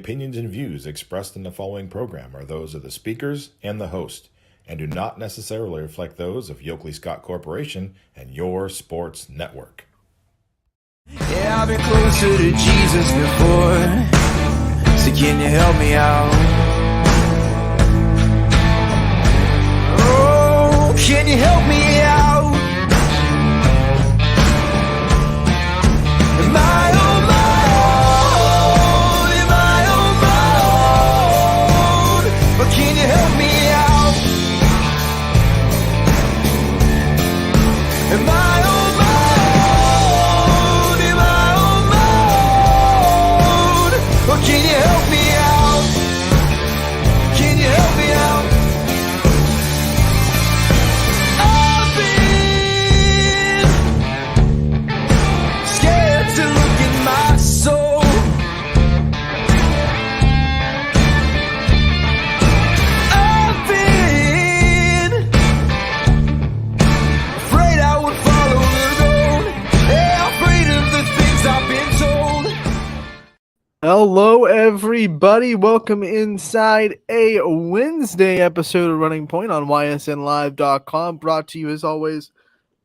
opinions and views expressed in the following program are those of the speakers and the host, and do not necessarily reflect those of Yoakley Scott Corporation and your sports network. Yeah, I've been closer to Jesus before, so can you help me out? Oh, can you help me out? Am I on my own? Am I on my own? Or can you help me out? Am I on my own? Am I on my own? Or can you help me out? Can you help me out? I've been scared to look in my soul. I've been afraid I would follow the road. Yeah, afraid of the things I've been told. Hello, everybody. Welcome inside a Wednesday episode of Running Point on ysnlive.com. Brought to you, as always,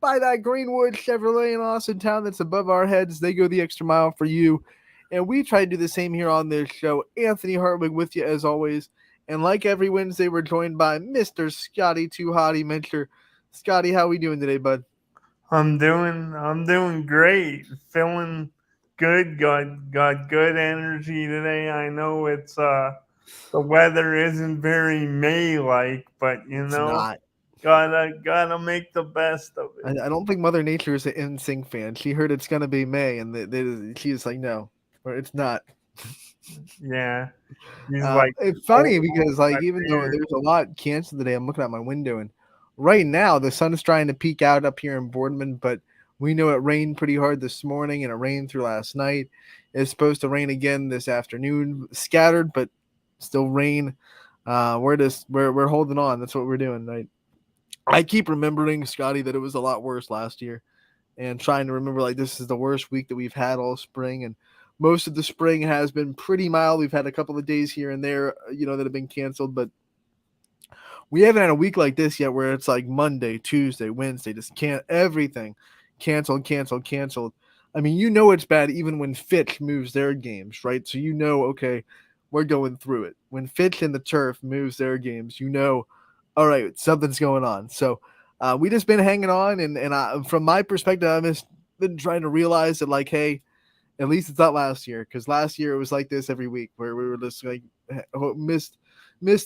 by that Greenwood Chevrolet in Austintown that's above our heads. They go the extra mile for you. And we try to do the same here on this show. Anthony Hartwig with you, as always. And like every Wednesday, we're joined by Mr. Scotty Too Hottie Mentor. Scotty, how we doing today, bud? I'm doing great. Feeling good. Got good energy today. I know it's the weather isn't very May-like, but It's not. gotta make the best of it. I don't think Mother Nature is an NSYNC fan. She heard it's going to be May, and she's like, no, or it's not. Yeah. He's like, It's funny oh, because, like, my even though beard. there's a lot canceled today, I'm looking out my window, and right now the sun's trying to peek out up here in Boardman, but we know it rained pretty hard this morning, and it rained through last night. It's supposed to rain again this afternoon, scattered, but still rain. We're holding on. That's what we're doing, right? I keep remembering, Scotty, that it was a lot worse last year, and trying to remember, like, this is the worst week that we've had all spring, and most of the spring has been pretty mild. We've had a couple of days here and there, that have been canceled, but we haven't had a week like this yet where it's like Monday, Tuesday, Wednesday, just everything canceled. I mean, it's bad even when Fitch moves their games, right? So okay, we're going through it. When Fitch and the Turf moves their games, all right, something's going on. So we just been hanging on, and from my perspective, I've just been trying to realize that, like, hey, at least it's not last year, because last year it was like this every week where we were just like missed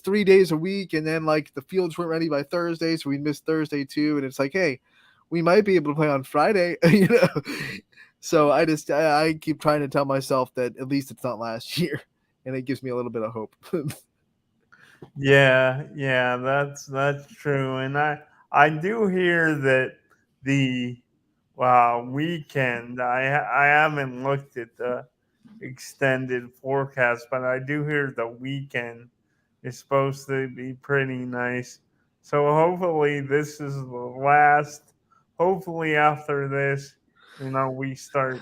3 days a week, and then like the fields weren't ready by Thursday, so we missed Thursday too, and it's like, hey, we might be able to play on Friday, So I keep trying to tell myself that at least it's not last year, and it gives me a little bit of hope. Yeah, that's true. And I do hear that the weekend. I haven't looked at the extended forecast, but I do hear the weekend is supposed to be pretty nice. So hopefully this is the last. Hopefully after this, we start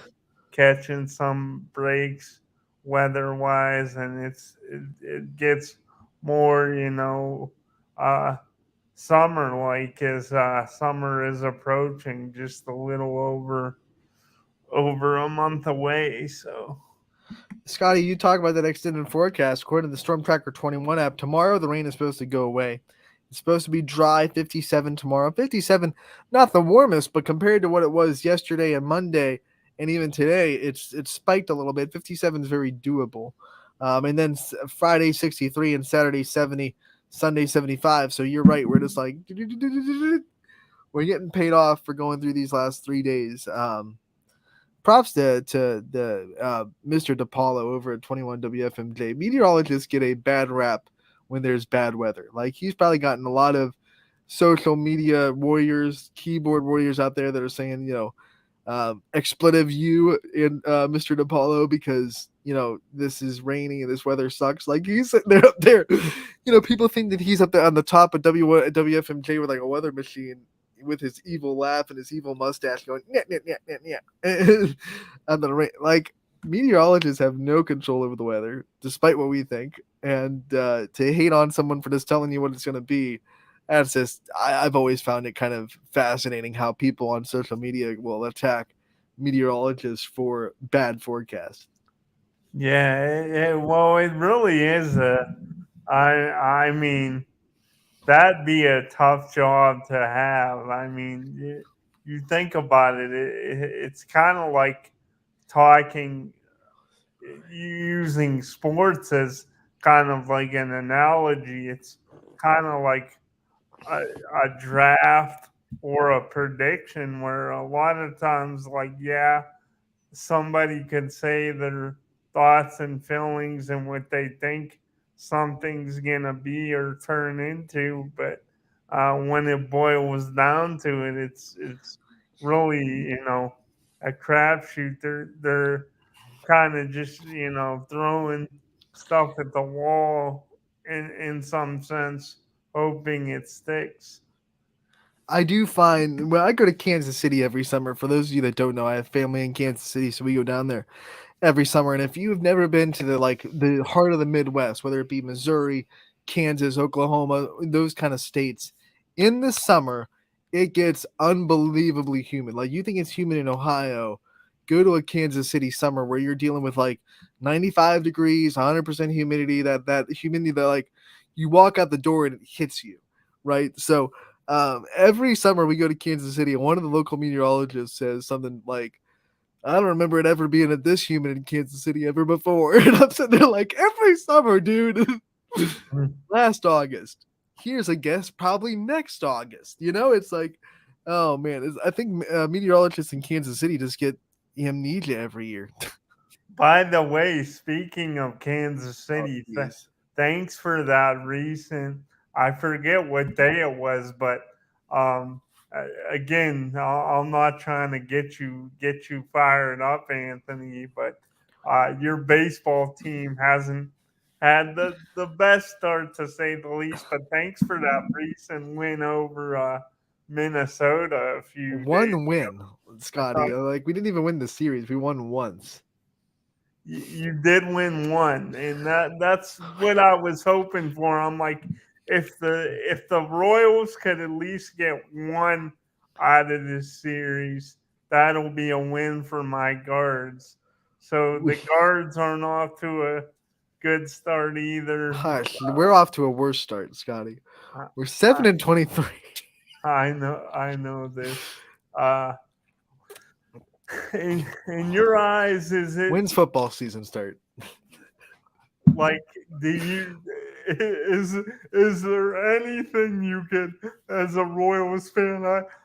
catching some breaks weather-wise, and it gets more, summer-like as summer is approaching, just a little over a month away. So, Scotty, you talk about that extended forecast. According to the Storm Tracker 21 app, tomorrow the rain is supposed to go away. It's supposed to be dry, 57 tomorrow. 57, not the warmest, but compared to what it was yesterday and Monday, and even today, it's spiked a little bit. 57 is very doable. And then Friday 63 and Saturday 70, Sunday 75. So you're right. We're just like we're getting paid off for going through these last 3 days. Props to the Mr. DePaulo over at 21 WFMJ. Meteorologists get a bad rap when there's bad weather. Like, he's probably gotten a lot of social media warriors, keyboard warriors out there that are saying, expletive you in Mr. DePaulo because, this is raining and this weather sucks. Like, he's sitting there up there. People think that he's up there on the top of WFMJ with like a weather machine with his evil laugh and his evil mustache going, yeah. And the rain, like, Meteorologists have no control over the weather, despite what we think. And to hate on someone for just telling you what it's going to be, that's just, I've always found it kind of fascinating how people on social media will attack meteorologists for bad forecasts. Yeah, well, it really is I mean, that'd be a tough job to have. I mean, you think about it, it's kind of like talking, using sports as kind of like an analogy. It's kind of like a, a draft or a prediction where a lot of times, like, yeah, somebody could say their thoughts and feelings and what they think something's gonna be or turn into, but when it boils down to it, it's really, a crapshoot. They're kind of just, throwing stuff at the wall in some sense, hoping it sticks. I do find when I go to Kansas City every summer, for those of you that don't know, I have family in Kansas City, so we go down there every summer. And if you've never been to the heart of the Midwest, whether it be Missouri, Kansas, Oklahoma, those kind of states, in the summer it gets unbelievably humid. Like you think it's humid in Ohio, go to a Kansas City summer where you're dealing with like 95 degrees, 100% humidity. That humidity that like you walk out the door and it hits you, right? So every summer we go to Kansas City, and one of the local meteorologists says something like, I don't remember it ever being at this humid in Kansas City ever before. And I'm sitting there like, every summer, dude. Last August. Here's a guess, probably next August. It's like, oh man. I think meteorologists in Kansas City just get amnesia every year. By the way, speaking of Kansas Oh, City, jeez. thanks for that recent. I forget what day it was, but again, I'm not trying to get you fired up, Anthony. But your baseball team hasn't had the best start, to say the least. But thanks for that recent win over Minnesota a few days. One win, Scotty. Like, we didn't even win the series. We won once. You did win one, and that's what I was hoping for. I'm like, if the Royals could at least get one out of this series, that'll be a win for my guards. So the guards aren't off to a good start either. Hush. We're off to a worse start, Scotty. I, We're 7-23. I know this. Uh, in your eyes, is it When's football season start? like, do you is there anything you could, as a Royals fan,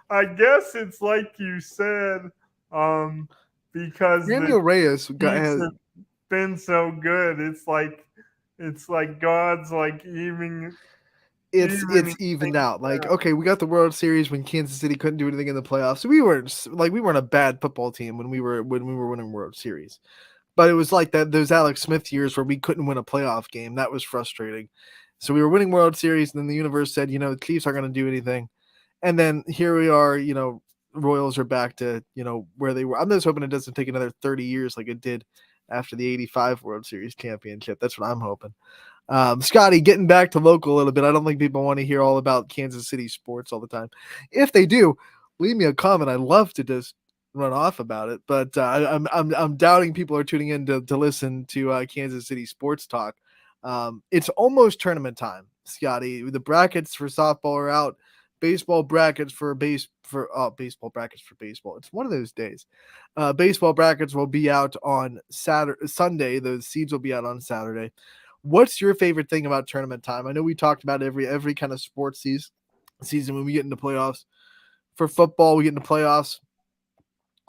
I guess it's like you said, because the Daniel Reyes Chiefs have been so good, it's like God's like it's evening evened things out. Like, out. okay, we got the World Series when Kansas City couldn't do anything in the playoffs. So we weren't a bad football team when we were winning World Series. But it was like that those Alex Smith years where we couldn't win a playoff game. That was frustrating. So we were winning World Series, and then the universe said, the Chiefs aren't going to do anything. And then here we are, Royals are back to, where they were. I'm just hoping it doesn't take another 30 years like it did after the 85 World Series championship. That's what I'm hoping. Scotty, getting back to local a little bit. I don't think people want to hear all about Kansas City sports all the time. If they do, leave me a comment. I'd love to just run off about it, but I'm doubting people are tuning in to listen to Kansas City sports talk. It's almost tournament time, Scotty. The brackets for softball are out. Baseball brackets for baseball brackets for baseball. It's one of those days. Baseball brackets will be out on Sunday. The seeds will be out on Saturday. What's your favorite thing about tournament time? I know we talked about every kind of sports season when we get into playoffs. For football, we get into playoffs.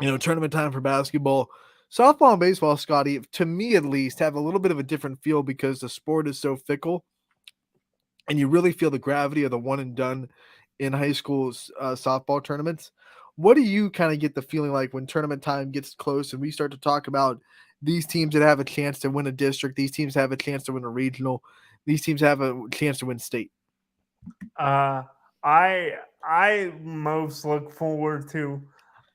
Tournament time for basketball. Softball and baseball, Scotty, to me at least, have a little bit of a different feel because the sport is so fickle, and you really feel the gravity of the one and done in high school softball tournaments. What do you kind of get the feeling like when tournament time gets close and we start to talk about these teams that have a chance to win a district, these teams have a chance to win a regional, these teams have a chance to win state? Uh, I most look forward to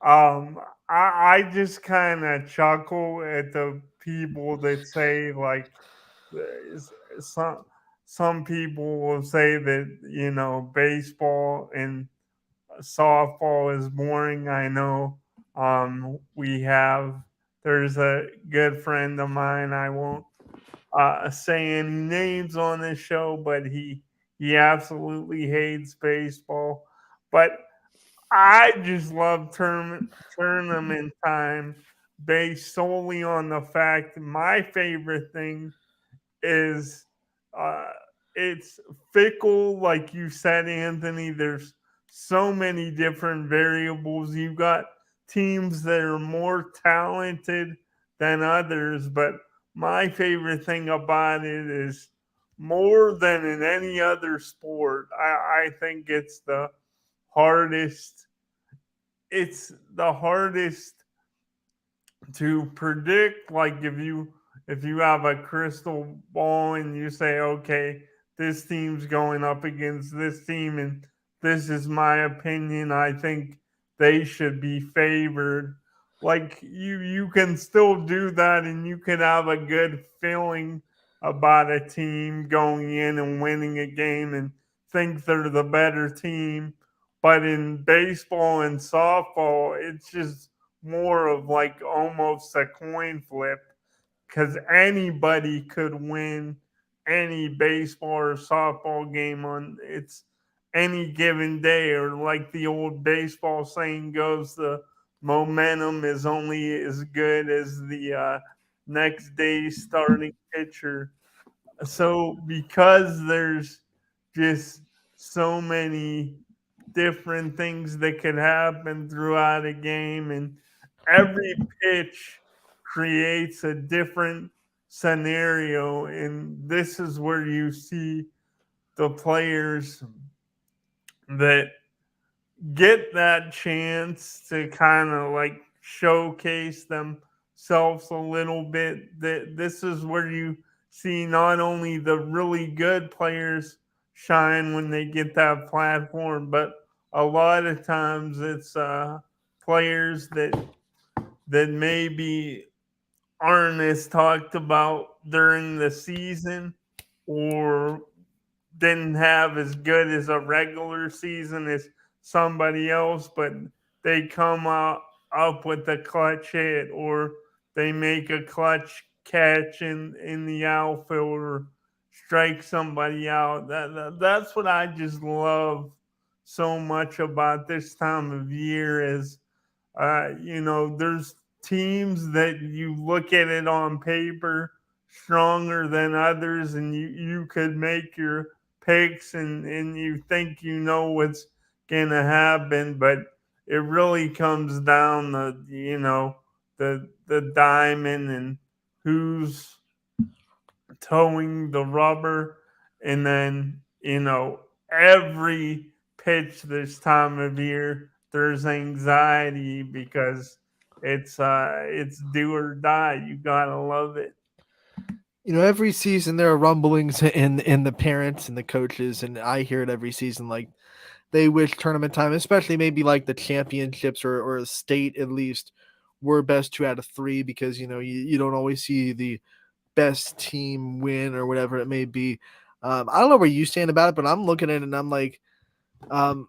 I just kind of chuckle at the people that say like some some people will say that baseball and softball is boring. I know we have there's a good friend of mine. I won't say any names on this show, but he absolutely hates baseball. But I just love tournament time based solely on the fact that my favorite thing is uh, it's fickle, like you said, Anthony. There's so many different variables. You've got teams that are more talented than others, but my favorite thing about it is more than in any other sport. I think hardest. It's the hardest to predict. Like if you have a crystal ball and you say, okay, this team's going up against this team and this is my opinion, I think they should be favored. Like you can still do that and you can have a good feeling about a team going in and winning a game and think they're the better team. But in baseball and softball, it's just more of like almost a coin flip because anybody could win any baseball or softball game on its any given day, or like the old baseball saying goes, the momentum is only as good as the next day's starting pitcher. So because there's just so many different things that could happen throughout a game, and every pitch creates a different scenario, and this is where you see the players that get that chance to kind of like showcase themselves a little bit. That this is where you see not only the really good players shine when they get that platform, but a lot of times it's players that maybe aren't as talked about during the season, or didn't have as good as a regular season as somebody else, but they come up with a clutch hit, or they make a clutch catch in the outfield, or strike somebody out. That's what I just love so much about this time of year is there's teams that you look at it on paper stronger than others, and you could make your picks and you think you know what's gonna happen, but it really comes down to the diamond and who's towing the rubber, and then every pitch this time of year there's anxiety because it's do or die. You gotta love it. Every season there are rumblings in the parents and the coaches, and I hear it every season. Like they wish tournament time, especially maybe like the championships or a state at least, were best 2 out of 3 because you don't always see the best team win or whatever it may be. I don't know where you stand about it, but I'm looking at it and I'm like, um,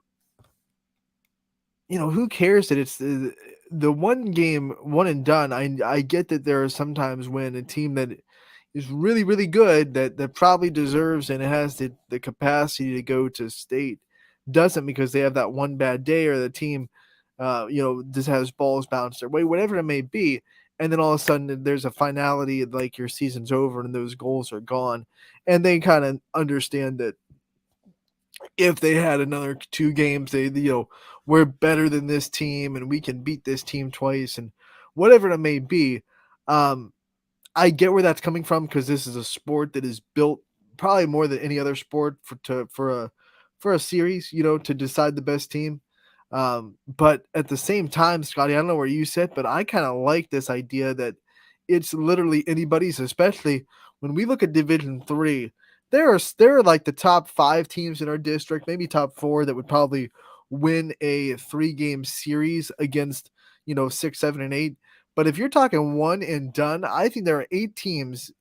who cares that it's the one game, one and done. I get that there are sometimes when a team that is really, really good that probably deserves and it has the capacity to go to state doesn't because they have that one bad day or the team, just has balls bounced their way, whatever it may be. And then all of a sudden there's a finality, like your season's over and those goals are gone. And they kind of understand that if they had another 2 games, we're better than this team and we can beat this team twice and whatever it may be. Um, I get where that's coming from because this is a sport that is built probably more than any other sport for a series, to decide the best team. But at the same time, Scotty, I don't know where you sit, but I kind of like this idea that it's literally anybody's, especially when we look at Division 3. There are like the top 5 teams in our district, maybe top 4 that would probably win a 3-game series against 6, 7, and 8. But if you're talking one and done, I think there are 8 teams,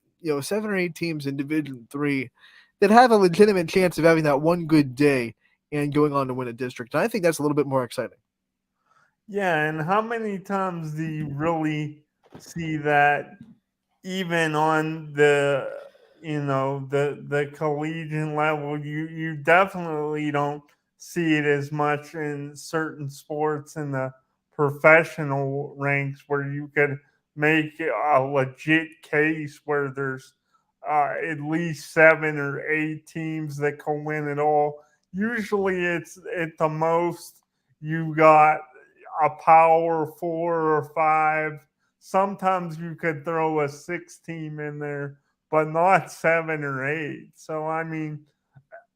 7 or 8 teams in Division 3 that have a legitimate chance of having that one good day and going on to win a district. And I think that's a little bit more exciting. Yeah, and how many times do you really see that even on the collegiate level? You definitely don't see it as much in certain sports in the professional ranks where you could make a legit case where there's at least 7 or 8 teams that can win it all. Usually it's at the most you got a power 4 or 5. Sometimes you could throw a 6 team in there, but not 7 or 8. So I mean,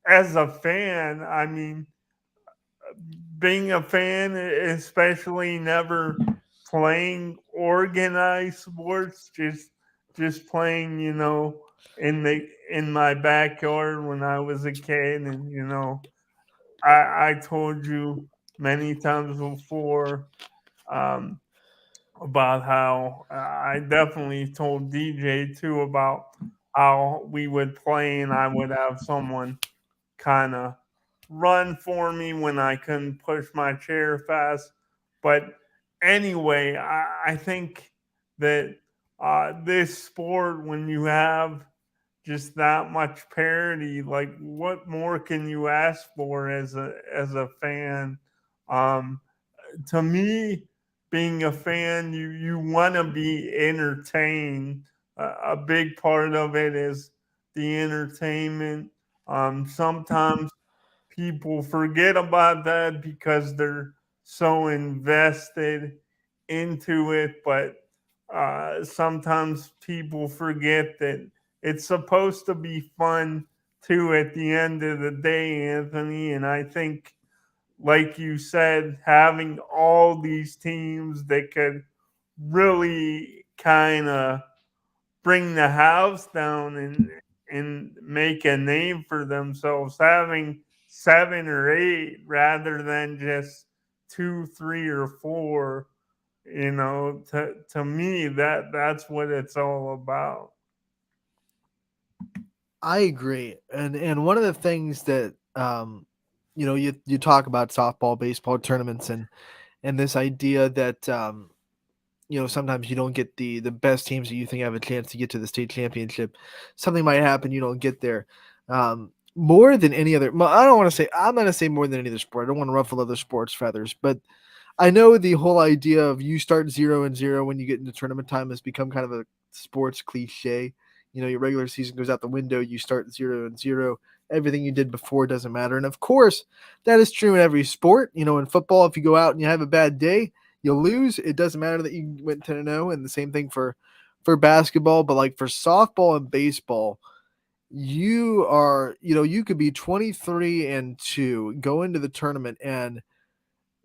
as a fan, I mean, being a fan, especially never playing organized sports, just playing, in my backyard when I was a kid, and I told you many times before. Um, about how I definitely told DJ too about how we would play and I would have someone kind of run for me when I couldn't push my chair fast. But anyway, I think that this sport, when you have just that much parity, like what more can you ask for as a fan? Um, to me, being a fan, you want to be entertained. A big part of it is the entertainment. Sometimes people forget about that because they're so invested into it, but sometimes people forget that it's supposed to be fun too at the end of the day, Anthony. And I think, like you said, having all these teams that could really kind of bring the house down and make a name for themselves, having 7 or 8 rather than just 2, 3, or 4. To me, that's what it's all about. I agree. And one of the things that you talk about softball, baseball tournaments and this idea that sometimes you don't get the best teams that you think have a chance to get to the state championship. Something might happen, you don't get there. More than any other, I don't want to say, I'm going to say more than any other sport. I don't want to ruffle other sports feathers, but I know the whole idea of you start 0-0 when you get into tournament time has become kind of a sports cliche. Your regular season goes out the window. You start 0-0. Everything you did before doesn't matter. And of course, that is true in every sport. In football, if you go out and you have a bad day, you'll lose. It doesn't matter that you went 10-0, and the same thing for basketball. But like for softball and baseball, you could be 23-2, go into the tournament, and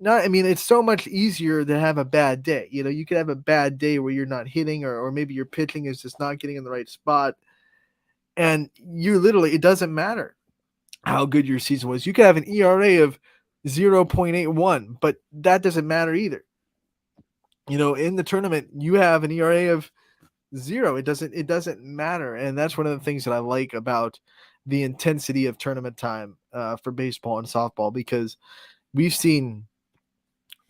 not, I mean, it's so much easier to have a bad day. You could have a bad day where you're not hitting, or maybe your pitching is just not getting in the right spot. And it doesn't matter how good your season was. You could have an ERA of 0.81, but that doesn't matter either. In the tournament, you have an ERA of 0. It doesn't matter. And that's one of the things that I like about the intensity of tournament time for baseball and softball, because we've seen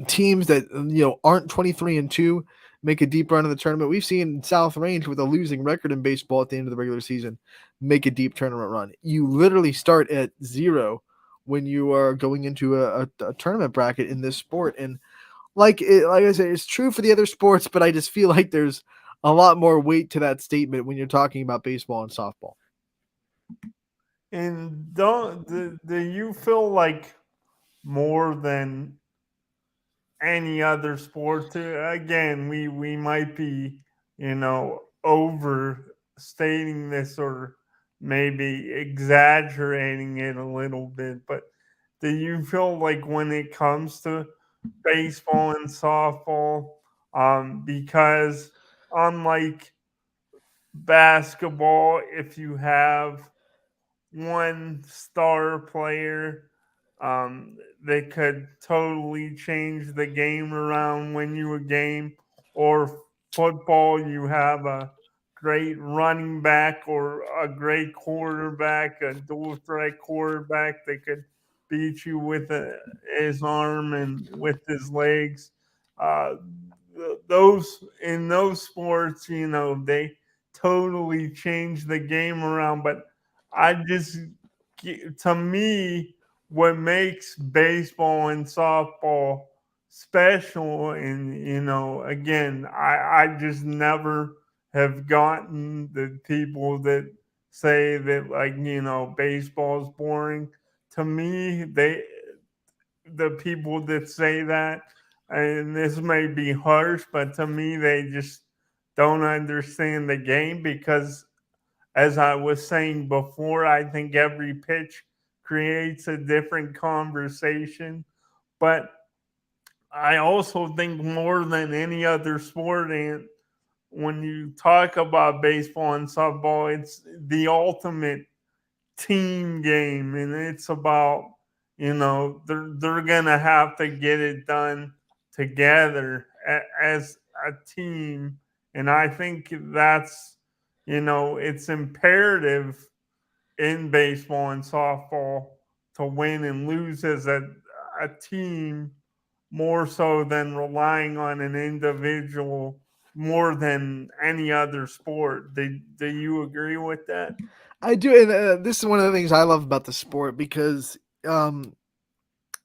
teams that aren't 23-2 make a deep run in the tournament. We've seen South Range, with a losing record in baseball at the end of the regular season, make a deep tournament run. You literally start at 0 when you are going into a tournament bracket in this sport. And like I said, it's true for the other sports, but I just feel like there's a lot more weight to that statement when you're talking about baseball and softball. And do you feel like more than any other sport? Again, we might be, overstating this or maybe exaggerating it a little bit, but do you feel like when it comes to baseball and softball, because unlike basketball, if you have one star player, They could totally change the game around when you a game. Or football, you have a great running back or a great quarterback, a dual threat quarterback that could beat you with his arm and with his legs. Uh, those in those sports, they totally change the game around. But I just, to me, what makes baseball and softball special, and again, I just never have gotten the people that say that, like, baseball is boring. To me, the people that say that, and this may be harsh, but to me, they just don't understand the game. Because, as I was saying before, I think every pitch creates a different conversation. But I also think, more than any other sport, and when you talk about baseball and softball, it's the ultimate team game, and it's about, they're gonna have to get it done together as a team. And I think that's, it's imperative in baseball and softball to win and lose as a team, more so than relying on an individual more than any other sport. Do you agree with that? I do, and this is one of the things I love about the sport because um,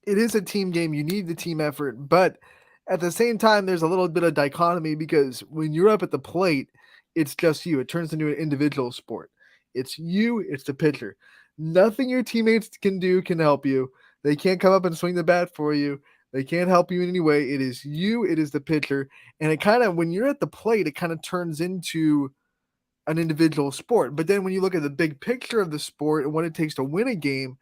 it is a team game. You need the team effort, but at the same time, there's a little bit of dichotomy because when you're up at the plate, it's just you. It turns into an individual sport. It's you. It's the pitcher. Nothing your teammates can do can help you. They can't come up and swing the bat for you. They can't help you in any way. It is you. It is the pitcher, and it kind of, when you're at the plate, it kind of turns into an individual sport. But then when you look at the big picture of the sport and what it takes to win a game,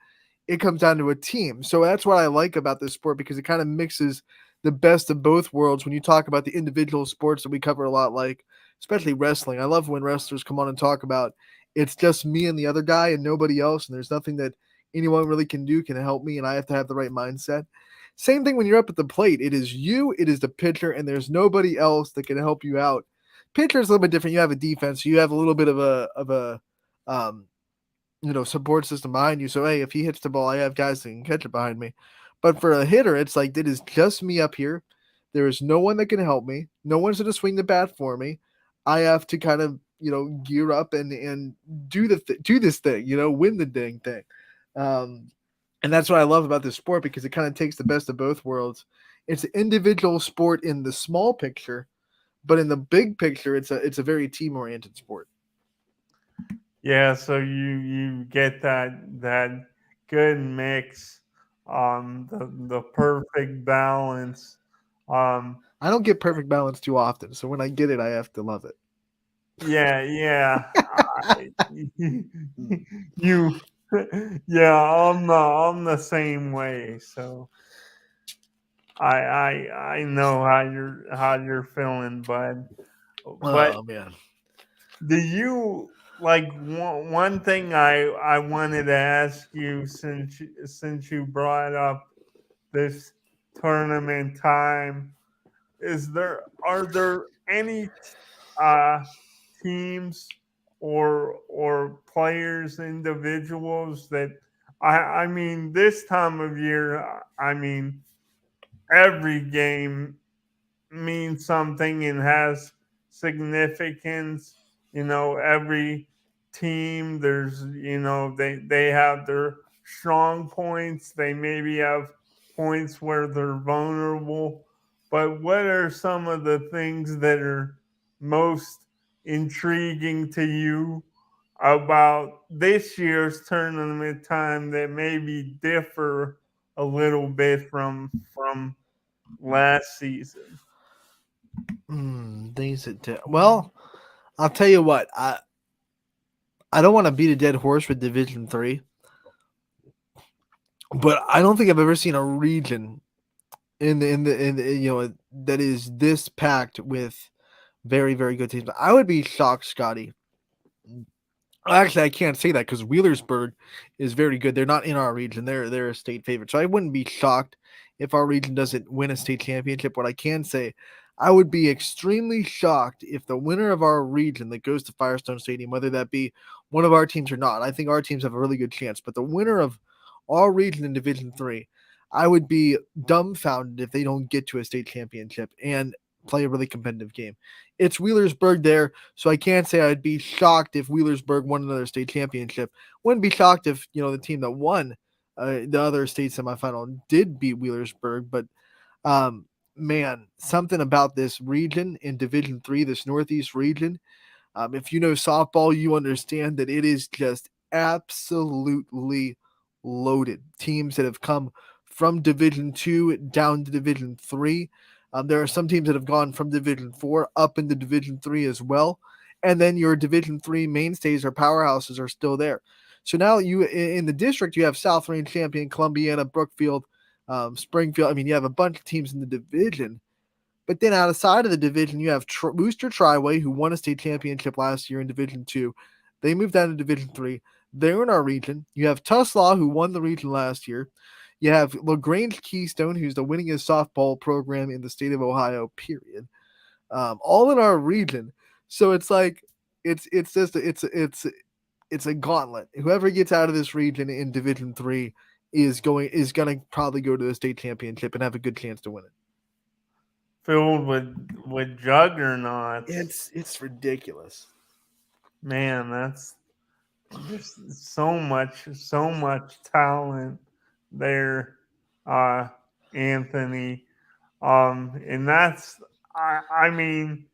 it comes down to a team. So that's what I like about this sport, because it kind of mixes the best of both worlds. When you talk about the individual sports that we cover a lot, like especially wrestling, I love when wrestlers come on and talk about it's just me and the other guy and nobody else, and there's nothing that anyone really can do can help me, and I have to have the right mindset. Same thing when you're up at the plate. It is you, it is the pitcher, and there's nobody else that can help you out. Pitcher is a little bit different. You have a defense, so you have a little bit of a um, support system behind you. So hey, if he hits the ball, I have guys that can catch it behind me. But for a hitter, it's like it is just me up here. There is no one that can help me. No one's going to swing the bat for me. I have to kind of gear up and do this thing. Win the dang thing. And that's what I love about this sport, because it kind of takes the best of both worlds. It's an individual sport in the small picture, but in the big picture, it's a very team oriented sport. Yeah, so you get that good mix, the perfect balance. I don't get perfect balance too often, so when I get it, I have to love it. Yeah, yeah. You, yeah, I'm the same way. So I know how you're feeling, bud. But Oh man. do you, like, one thing I wanted to ask you, since you brought up this tournament time, are there any uh teams or players, individuals that, I mean, this time of year, I mean, every game means something and has significance. Every team, there's, they have their strong points. They maybe have points where they're vulnerable. But what are some of the things that are most intriguing to you about this year's tournament time that maybe differ a little bit from last season? Things that well, I'll tell you what. I don't want to beat a dead horse with Division 3, but I don't think I've ever seen a region in the that is this packed with very, very good teams. I would be shocked, Scotty. Actually, I can't say that because Wheelersburg is very good. They're not in our region. They're a state favorite. So I wouldn't be shocked if our region doesn't win a state championship. What I can say, I would be extremely shocked if the winner of our region that goes to Firestone Stadium, whether that be one of our teams or not, I think our teams have a really good chance. But the winner of our region in Division Three, I would be dumbfounded if they don't get to a state championship and play a really competitive game. It's Wheelersburg there, so I can't say I'd be shocked if Wheelersburg won another state championship. Wouldn't be shocked if the team that won the other state semifinal did beat Wheelersburg. But man, something about this region in Division Three, this Northeast region. If you know softball, you understand that it is just absolutely loaded. Teams that have come from Division Two down to Division Three. There are some teams that have gone from Division Four up into Division Three as well, and then your Division Three mainstays or powerhouses are still there. So now you in the district you have South Range champion Columbiana, Brookfield, Springfield. I mean, you have a bunch of teams in the division. But then outside of the division, you have Worcester Triway, who won a state championship last year in Division Two. They moved down to Division Three. They're in our region. You have Tuslaw, who won the region last year. You have LaGrange Keystone, who's the winningest softball program in the state of Ohio. Period. All in our region. So it's like it's a gauntlet. Whoever gets out of this region in Division Three is gonna probably go to the state championship and have a good chance to win it. Filled with juggernauts. It's ridiculous. Man, that's just so much talent there, Anthony. And that's I mean,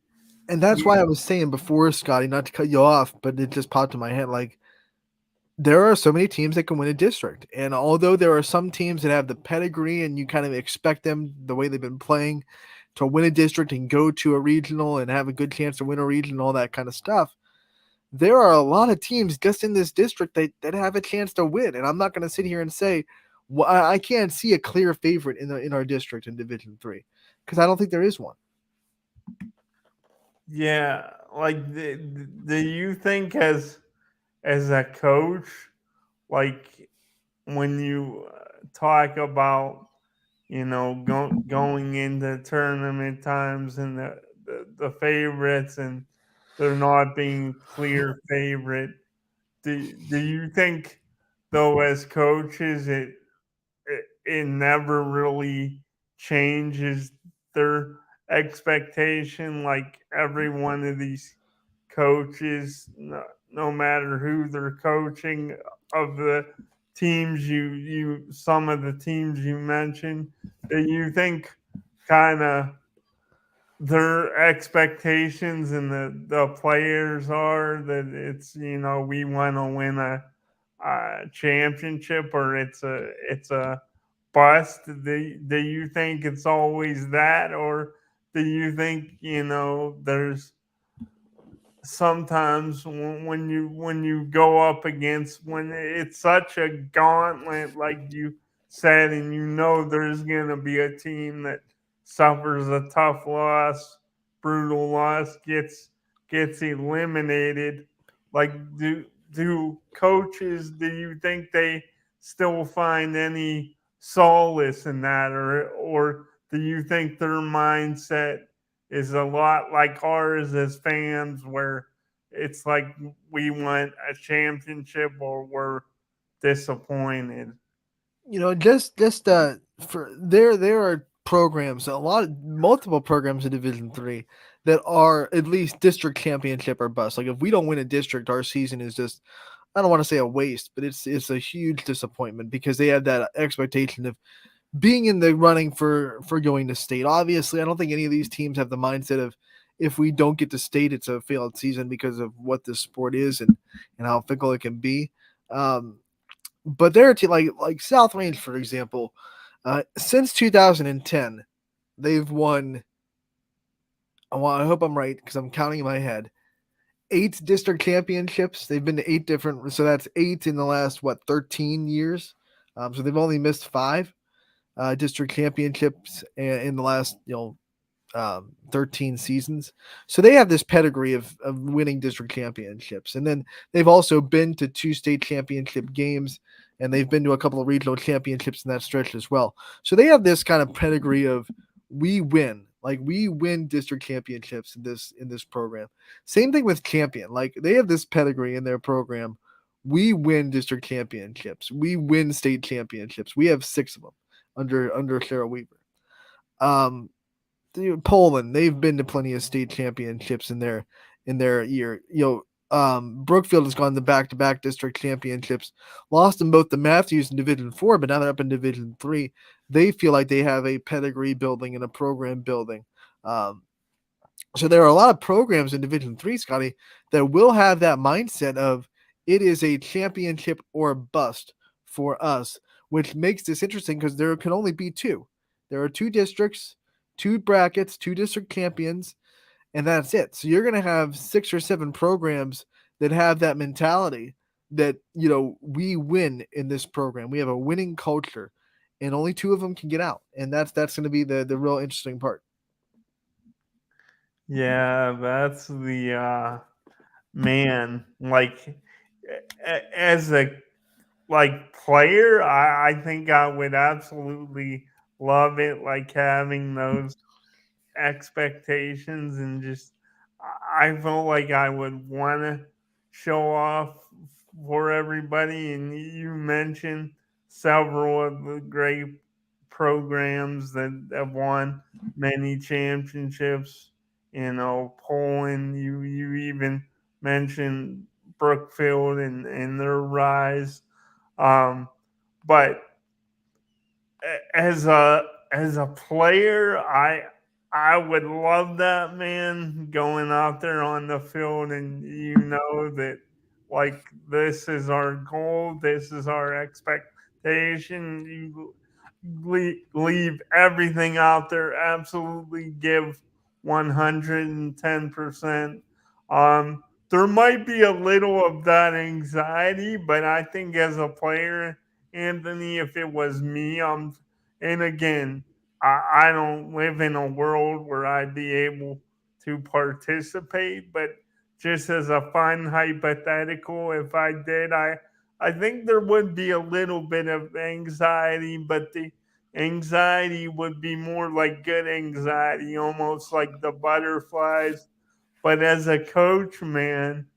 And that's why I was saying before, Scotty, not to cut you off, but it just popped in my head. Like, there are so many teams that can win a district. And although there are some teams that have the pedigree and you kind of expect them, the way they've been playing, to win a district and go to a regional and have a good chance to win a region, all that kind of stuff, there are a lot of teams just in this district that have a chance to win. And I'm not going to sit here and say, well, I can't see a clear favorite in our district in Division Three because I don't think there is one. yeah, like do you think as a coach, like when you talk about going into tournament times and the favorites and there not being clear favorite, do you think though as coaches it never really changes their expectation, like every one of these coaches, no matter who they're coaching, of the teams you some of the teams you mentioned, that you think kind of their expectations and the players are that it's we want to win a championship or it's a bust? Do you think it's always that, or do you think there's sometimes when you go up against, when it's such a gauntlet like you said, and there's going to be a team that suffers a tough loss, brutal loss, gets eliminated, like do coaches, do you think they still find any solace in that, or do you think their mindset is a lot like ours as fans, where it's like we want a championship or we're disappointed? Just for there are programs, multiple programs in Division Three that are at least district championship or bust. Like if we don't win a district, our season is just, I don't want to say a waste, but it's a huge disappointment because they have that expectation of being in the running for going to state. Obviously, I don't think any of these teams have the mindset of if we don't get to state, it's a failed season because of what this sport is and how fickle it can be. But there are like South Range, for example, since 2010, they've won. I hope I'm right because I'm counting in my head. 8 district championships. They've been to 8 different, so that's 8 in the last 13 years. So they've only missed 5 district championships in the last 13 seasons. So they have this pedigree of winning district championships. And then they've also been to 2 state championship games, and they've been to a couple of regional championships in that stretch as well. So they have this kind of pedigree of we win. Like we win district championships in this program. Same thing with champion. Like they have this pedigree in their program. We win district championships. We win state championships. We have 6 of them under Sarah Weaver. Um, Poland, they've been to plenty of state championships in their year. Brookfield has gone to back-to-back district championships, lost in both the Matthews in Division 4, but now they're up in Division 3. They feel like they have a pedigree building and a program building. So there are a lot of programs in Division 3, Scotty, that will have that mindset of it is a championship or bust for us, which makes this interesting because there can only be 2. There are 2 districts, 2 brackets, 2 district champions, and that's it. So you're going to have 6 or 7 programs that have that mentality that, we win in this program. We have a winning culture, and only 2 of them can get out. And that's going to be the real interesting part. Yeah, that's the man. Like as a player, I think I would absolutely love it. Like having those expectations and just I felt like I would want to show off for everybody. And you mentioned several of the great programs that have won many championships. Poland. You even mentioned Brookfield and their rise. But as a player, I would love that, man, going out there on the field and that like this is our goal, this is our expectation. You leave everything out there, absolutely give 110%. There might be a little of that anxiety, but I think as a player, Anthony, if it was me, and again, I don't live in a world where I'd be able to participate, but just as a fun hypothetical, if I did, I think there would be a little bit of anxiety, but the anxiety would be more like good anxiety, almost like the butterflies. But as a coach, man,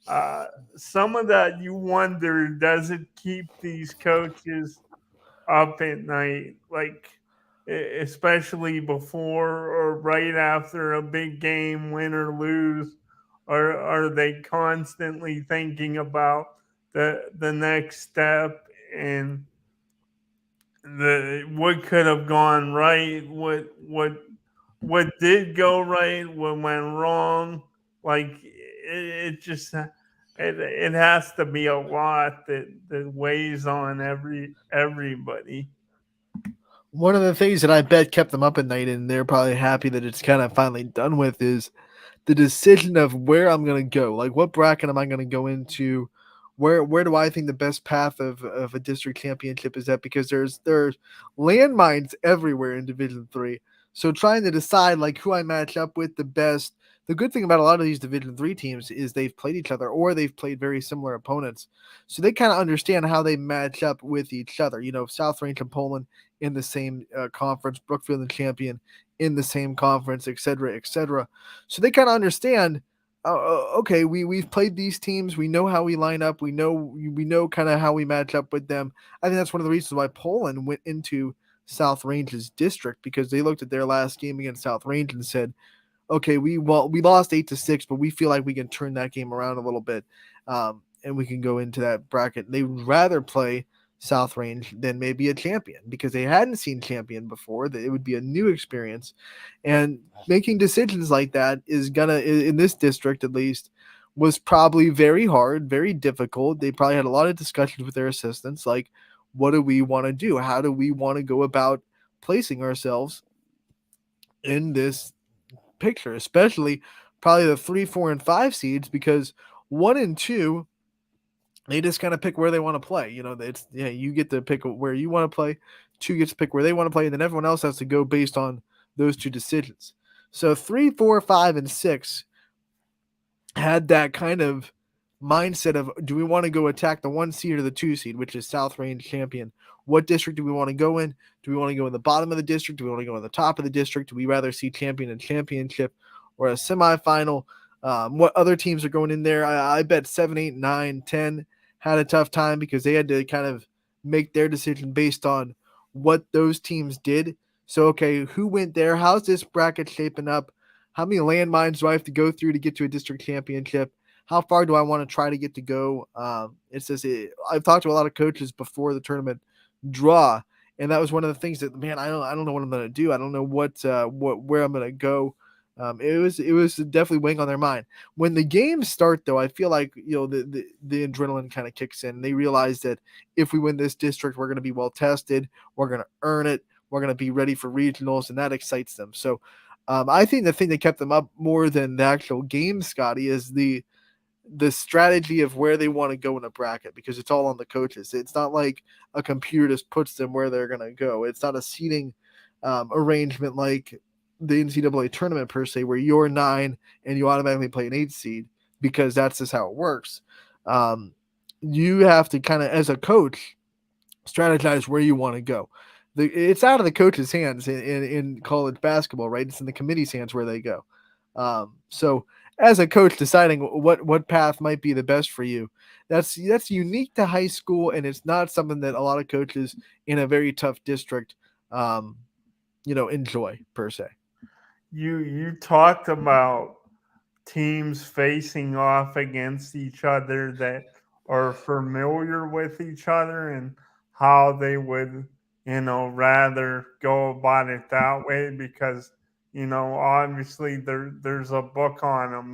uh, some of that you wonder, does it keep these coaches up at night, like especially before or right after a big game, win or lose, or are they constantly thinking about the next step and the what could have gone right, what did go right, what went wrong? Like it just it has to be a lot that weighs on everybody. One of the things that I bet kept them up at night, and they're probably happy that it's kind of finally done with, is the decision of where I'm going to go. Like, what bracket am I going to go into? Where do I think the best path of a district championship is at? Because there's landmines everywhere in Division 3. So trying to decide like who I match up with the best. The good thing about a lot of these Division 3 teams is they've played each other or they've played very similar opponents. So they kind of understand how they match up with each other. South Range and Poland in the same conference, Brookfield and Champion in the same conference, et cetera, et cetera. So they kind of understand. Okay, we've played these teams. We know how we line up. We know kind of how we match up with them. I think that's one of the reasons why Poland went into South Range's district, because they looked at their last game against South Range and said, okay, we lost 8-6, but we feel like we can turn that game around a little bit, and we can go into that bracket. They would rather play South Range than maybe a Champion, because they hadn't seen Champion before. That it would be a new experience, and making decisions like that is gonna, in this district at least, was probably very hard, very difficult. They probably had a lot of discussions with their assistants, like, what do we want to do? How do we want to go about placing ourselves in this picture, especially probably the 3, 4, and 5 seeds, because 1 and 2, they just kind of pick where they want to play. You get to pick where you want to play. 2 gets to pick where they want to play, and then everyone else has to go based on those 2 decisions. So 3, 4, 5, and 6 had that kind of mindset of, do we want to go attack the 1 seed or the 2 seed, which is South Range champion? What district do we want to go in? Do we want to go in the bottom of the district? Do we want to go in the top of the district? Do we rather see champion and championship or a semifinal? What other teams are going in there? I bet 7, 8, 9, 10 had a tough time because they had to kind of make their decision based on what those teams did. So, okay, who went there? How's this bracket shaping up? How many landmines do I have to go through to get to a district championship? How far do I want to try to get to go? I've talked to a lot of coaches before the tournament draw, and that was one of the things that, man, I don't know what I'm going to do. I don't know where I'm going to go. It was definitely weighing on their mind. When the games start, though, I feel like the adrenaline kind of kicks in. They realize that if we win this district, we're going to be well tested. We're going to earn it. We're going to be ready for regionals, and that excites them. So I think the thing that kept them up more than the actual game, Scotty, is the strategy of where they want to go in a bracket, because it's all on the coaches. It's not like a computer just puts them where they're going to go. It's not a seating arrangement like the NCAA tournament per se, where you're 9 and you automatically play an 8 seed, because that's just how it works. You have to kind of, as a coach, strategize where you want to go. It's out of the coach's hands in college basketball, right? It's in the committee's hands where they go. So as a coach, deciding what path might be the best for you, that's unique to high school, and it's not something that a lot of coaches in a very tough district, enjoy per se. You talked about teams facing off against each other that are familiar with each other and how they would, rather go about it that way because, obviously there's a book on them.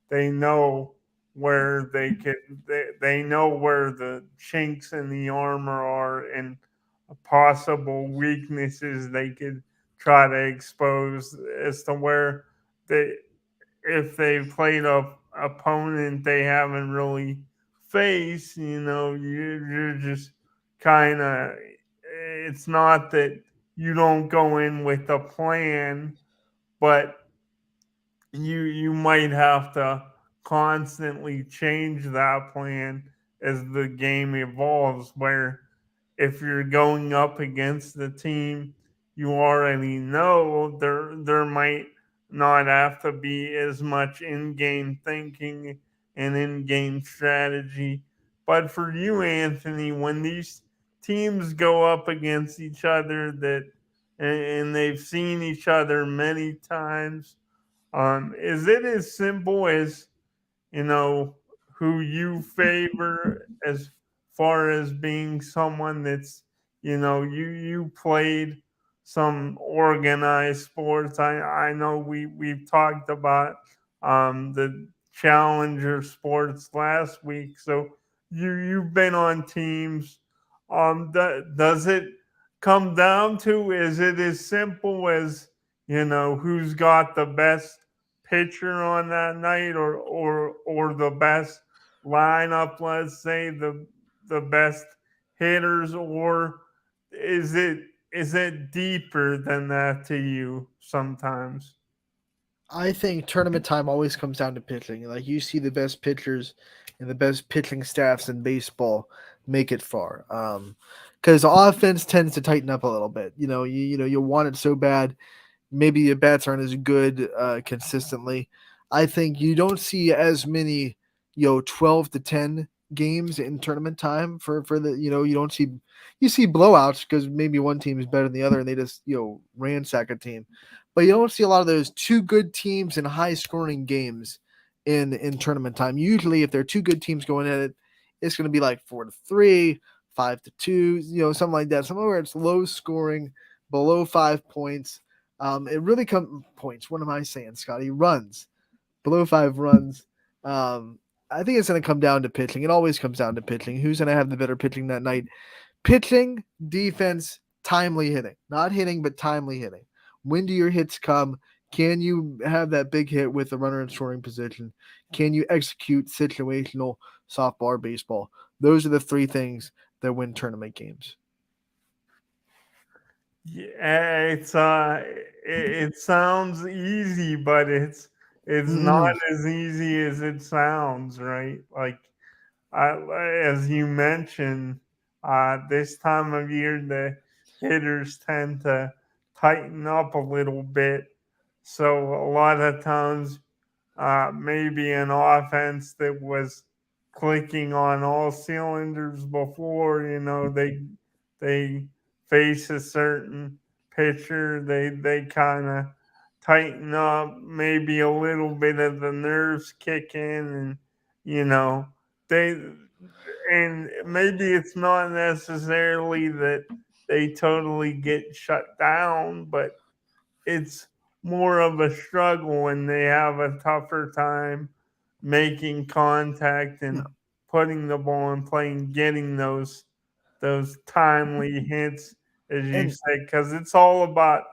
They know where they know where the chinks in the armor are and possible weaknesses they could try to expose as to where they if they played a opponent they haven't really faced, you're just kind of. It's not that you don't go in with a plan, but you might have to constantly change that plan as the game evolves. Where if you're going up against the team you already know, there might not have to be as much in-game thinking and in-game strategy. But for you, Anthony, when these teams go up against each other and they've seen each other many times, is it as simple as who you favor as far as being someone that's you played some organized sports? I know we've talked about the challenger sports last week, so you've been on teams. Does it come down to, is it as simple as who's got the best pitcher on that night, or the best lineup, let's say the best hitters, or is it deeper than that to you sometimes? I think tournament time always comes down to pitching. Like, you see the best pitchers and the best pitching staffs in baseball make it far. Because offense tends to tighten up a little bit. You want it so bad. Maybe your bats aren't as good consistently. I think you don't see as many 12 to 10 games in tournament time for the you don't see, you see blowouts because maybe one team is better than the other and they just ransack a team, but you don't see a lot of those two good teams in high scoring games in tournament time. Usually if there are two good teams going at it, it's going to be like 4-3, 5-2, something like that, somewhere where it's low scoring, below 5 points. It really comes points. What am I saying, Scotty? Runs, below 5 runs. I think it's going to come down to pitching. It always comes down to pitching. Who's going to have the better pitching that night? Pitching, defense, timely hitting. Not hitting, but timely hitting. When do your hits come? Can you have that big hit with the runner in scoring position? Can you execute situational softball or baseball? Those are the three things that win tournament games. Yeah, it sounds easy, but it's not Mm-mm. as easy as it sounds, right? Like I, as you mentioned, this time of year the hitters tend to tighten up a little bit. So a lot of times, maybe an offense that was clicking on all cylinders before, they face a certain pitcher, they kind of tighten up, maybe a little bit of the nerves kick in, and you know they and maybe it's not necessarily that they totally get shut down, but it's more of a struggle when they have a tougher time making contact and putting the ball in play and getting those timely hits, as you And say, because it's all about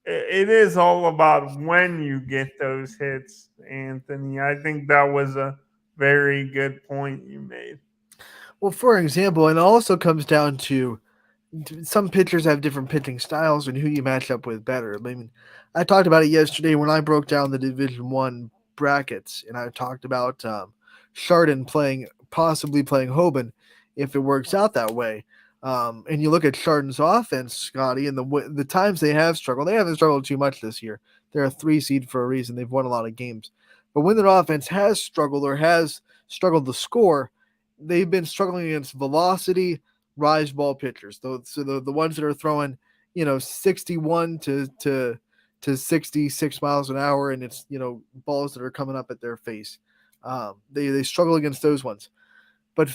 it is all about when you get those hits, Anthony. I think that was a very good point you made. well, for example, and it also comes down to some pitchers have different pitching styles and who you match up with better. I mean, I talked about it yesterday when I broke down the Division One brackets, and I talked about Chardon possibly playing Hoban if it works out that way. And you look at Chardon's offense, Scotty, and the times they have struggled. They haven't struggled too much this year. They're a 3 seed for a reason. They've won a lot of games. But when their offense has struggled or has struggled to score, they've been struggling against velocity, rise ball pitchers. So the ones that are throwing, 61 to 66 miles an hour, and it's balls that are coming up at their face. They struggle against those ones. But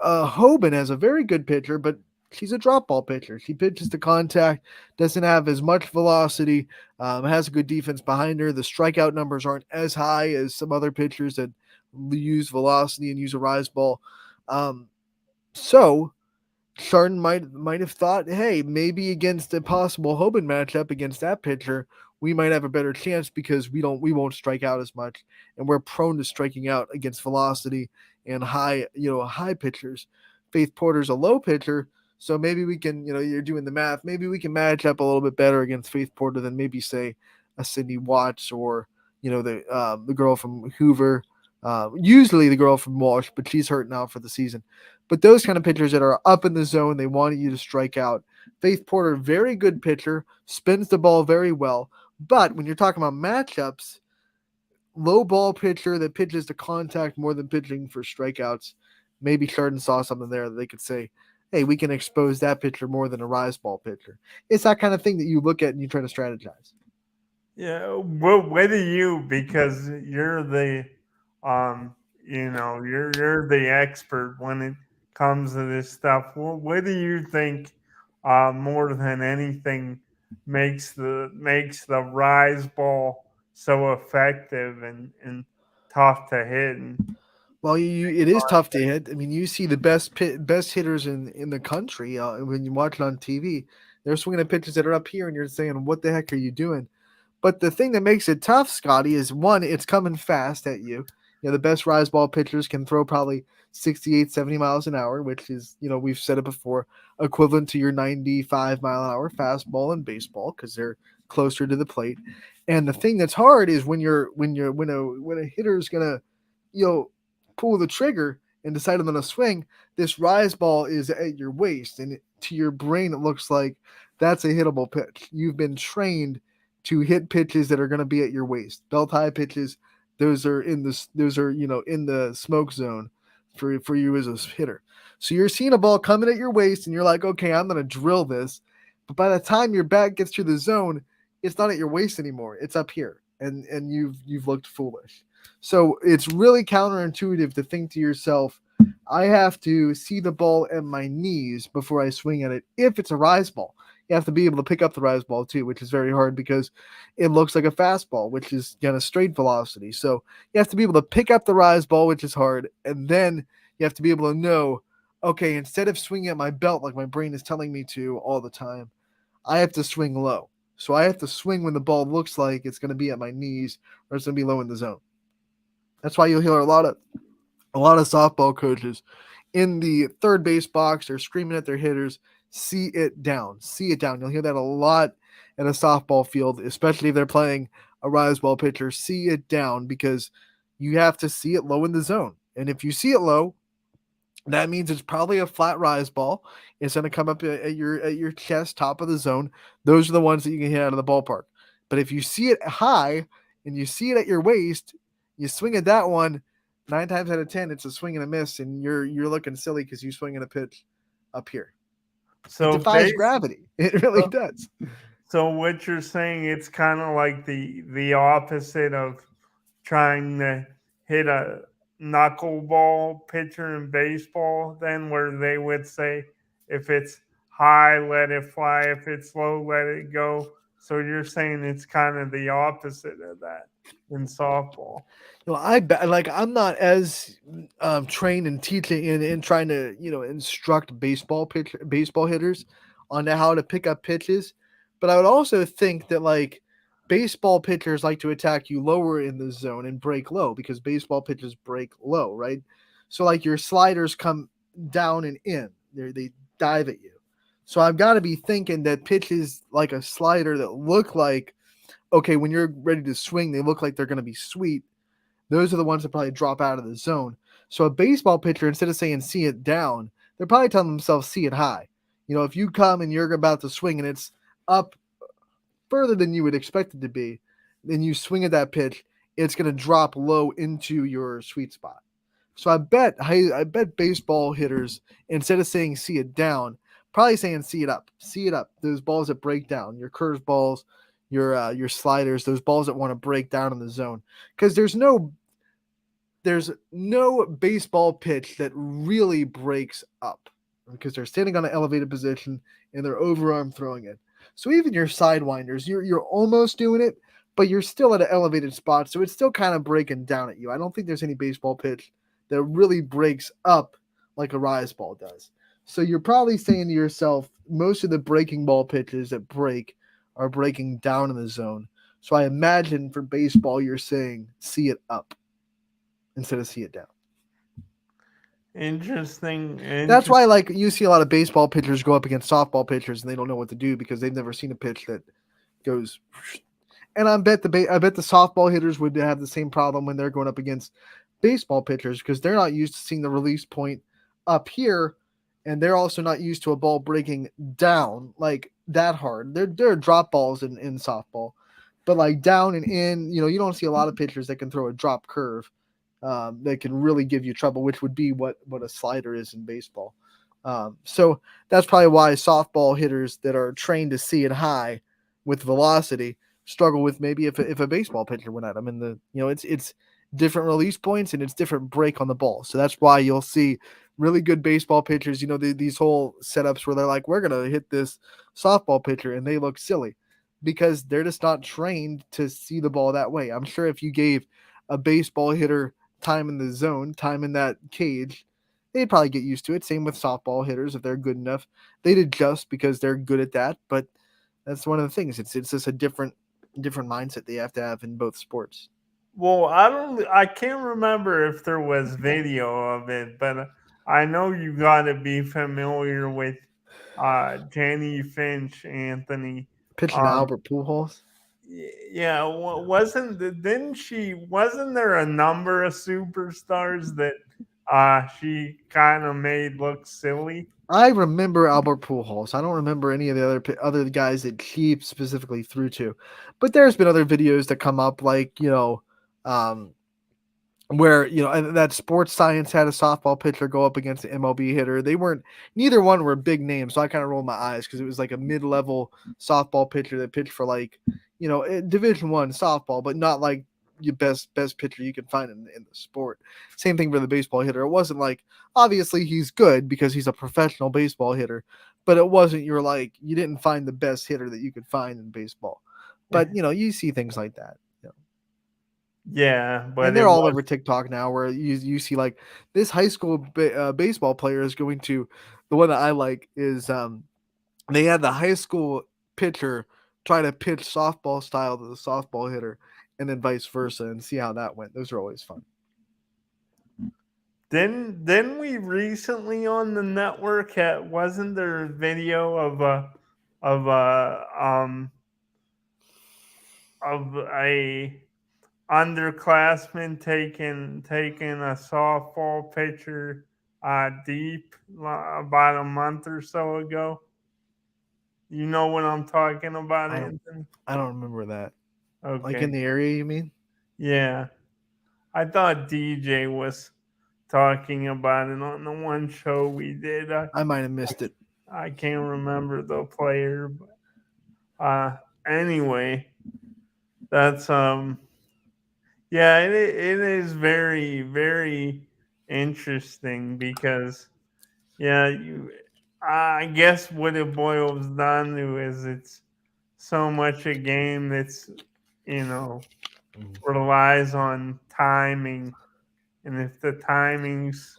Hoban has a very good pitcher, but she's a drop ball pitcher. She pitches to contact, doesn't have as much velocity, has a good defense behind her. The strikeout numbers aren't as high as some other pitchers that use velocity and use a rise ball. Um, so Chardon might have thought, hey, maybe against a possible Hoban matchup against that pitcher, we might have a better chance because we won't strike out as much, and we're prone to striking out against velocity and high pitchers. Faith Porter's a low pitcher, so maybe we can, you're doing the math. Maybe we can match up a little bit better against Faith Porter than maybe say a Sydney Watts or the girl from Hoover. Usually the girl from Walsh, but she's hurt now for the season. But those kind of pitchers that are up in the zone, they want you to strike out. Faith Porter, very good pitcher, spins the ball very well. But when you're talking about matchups, low ball pitcher that pitches to contact more than pitching for strikeouts, maybe Chardon saw something there that they could say, hey, we can expose that pitcher more than a rise ball pitcher. It's that kind of thing that you look at and you try to strategize. Yeah, what do you, because you're the um you're the expert when it comes to this stuff. What do you think more than anything makes the rise ball so effective and tough to hit and Well, it is tough to hit. I mean, you see the best hitters in the country when you watch it on TV. They're swinging at pitches that are up here, and you're saying, "What the heck are you doing?" But the thing that makes it tough, Scotty, is one, it's coming fast at you. The best rise ball pitchers can throw probably 68, 70 miles an hour, which is, we've said it before, equivalent to your 95-mile-an-hour fastball in baseball because they're closer to the plate. And the thing that's hard is when a hitter is gonna, you know, pull the trigger and decide on a swing, this rise ball is at your waist, and to your brain, it looks like that's a hittable pitch. You've been trained to hit pitches that are going to be at your waist. Belt high pitches, those are in the smoke zone for you as a hitter. So you're seeing a ball coming at your waist, and you're like, okay, I'm going to drill this. But by the time your bat gets to the zone, it's not at your waist anymore. It's up here, and you've looked foolish. So it's really counterintuitive to think to yourself, I have to see the ball at my knees before I swing at it. If it's a rise ball, you have to be able to pick up the rise ball too, which is very hard because it looks like a fastball, which is kind of straight velocity. So you have to be able to pick up the rise ball, which is hard, and then you have to be able to know, okay, instead of swinging at my belt like my brain is telling me to all the time, I have to swing low. So I have to swing when the ball looks like it's going to be at my knees or it's going to be low in the zone. That's why you'll hear a lot of softball coaches in the third base box, they're screaming at their hitters, see it down, see it down. You'll hear that a lot at a softball field, especially if they're playing a rise ball pitcher, see it down, because you have to see it low in the zone. And if you see it low, that means it's probably a flat rise ball. It's going to come up at your chest, top of the zone. Those are the ones that you can hit out of the ballpark. But if you see it high and you see it at your waist, you swing at that one. 9 times out of 10, it's a swing and a miss, and you're looking silly because you swing at a pitch up here. It So defies base, gravity. It really so, does. so what you're saying, it's kind of like the opposite of trying to hit a knuckleball pitcher in baseball, then where they would say if it's high, let it fly, if it's low, let it go. So you're saying it's kind of the opposite of that in softball. I'm not as trained in teaching and trying to instruct baseball hitters on how to pick up pitches, but I would also think that like baseball pitchers like to attack you lower in the zone and break low because baseball pitchers break low, right? So like your sliders come down and in, they dive at you. So I've got to be thinking that pitches like a slider that look like okay when you're ready to swing, they look like they're going to be sweet. Those are the ones that probably drop out of the zone. So a baseball pitcher, instead of saying see it down, they're probably telling themselves see it high. If you come and you're about to swing and it's up further than you would expect it to be, then you swing at that pitch, it's going to drop low into your sweet spot. So I bet baseball hitters, instead of saying see it down, probably saying see it up. See it up. Those balls that break down, your curve balls, your sliders, those balls that want to break down in the zone. Because there's no baseball pitch that really breaks up because they're standing on an elevated position and they're overarm throwing it. So even your sidewinders, you're almost doing it, but you're still at an elevated spot, so it's still kind of breaking down at you. I don't think there's any baseball pitch that really breaks up like a rise ball does. So you're probably saying to yourself, most of the breaking ball pitches that break are breaking down in the zone. So I imagine for baseball, you're saying see it up instead of see it down. Interesting. That's Interesting. why, like, you see a lot of baseball pitchers go up against softball pitchers, and they don't know what to do because they've never seen a pitch that goes. And I bet the softball hitters would have the same problem when they're going up against baseball pitchers because they're not used to seeing the release point up here, and they're also not used to a ball breaking down like that hard. There are drop balls in softball, but like down and in, you don't see a lot of pitchers that can throw a drop curve that can really give you trouble, which would be what a slider is in baseball. So that's probably why softball hitters that are trained to see it high with velocity struggle with maybe if a baseball pitcher went at them. And it's different release points and it's different break on the ball. So that's why you'll see really good baseball pitchers. These whole setups where they're like, we're gonna hit this softball pitcher, and they look silly because they're just not trained to see the ball that way. I'm sure if you gave a baseball hitter time in the zone, time in that cage, they'd probably get used to it. Same with softball hitters. If they're good enough, they'd adjust because they're good at that. But that's one of the things. It's just a different mindset they have to have in both sports. Well, I can't remember if there was video of it, but I know you got to be familiar with Jenny Finch, Anthony. Pitching to Um, Albert Pujols. yeah, wasn't there a number of superstars that she kind of made look silly? I remember Albert Pujols. I don't remember any of the other guys that he specifically threw to, but there's been other videos that come up like um, where and that Sports Science had a softball pitcher go up against an MLB hitter. Neither one were big names, so I kind of rolled my eyes because it was like a mid-level softball pitcher that pitched for like Division I softball, but not like your best pitcher you can find in the sport. Same thing for the baseball hitter. It wasn't like obviously he's good because he's a professional baseball hitter, but it wasn't you didn't find the best hitter that you could find in baseball. But you see things like that. Yeah, And but they're it all was over TikTok now, where you see like this high school baseball player is going to. The one that I like is they had the high school pitcher try to pitch softball style to the softball hitter, and then vice versa, and see how that went. Those are always fun. Didn't we recently on the network wasn't there a video of a of a underclassman taking a softball pitcher deep about a month or so ago? You know what I'm talking about, I don't Anthony? I don't remember that. Like Okay. in the area, you mean? Yeah. I thought DJ was talking about it on the one show we did. I might have missed it. I can't remember the player, but anyway, that's yeah, it is very very interesting because yeah, you I guess what it boils down to is it's so much a game that's you know relies on timing, and if the timing's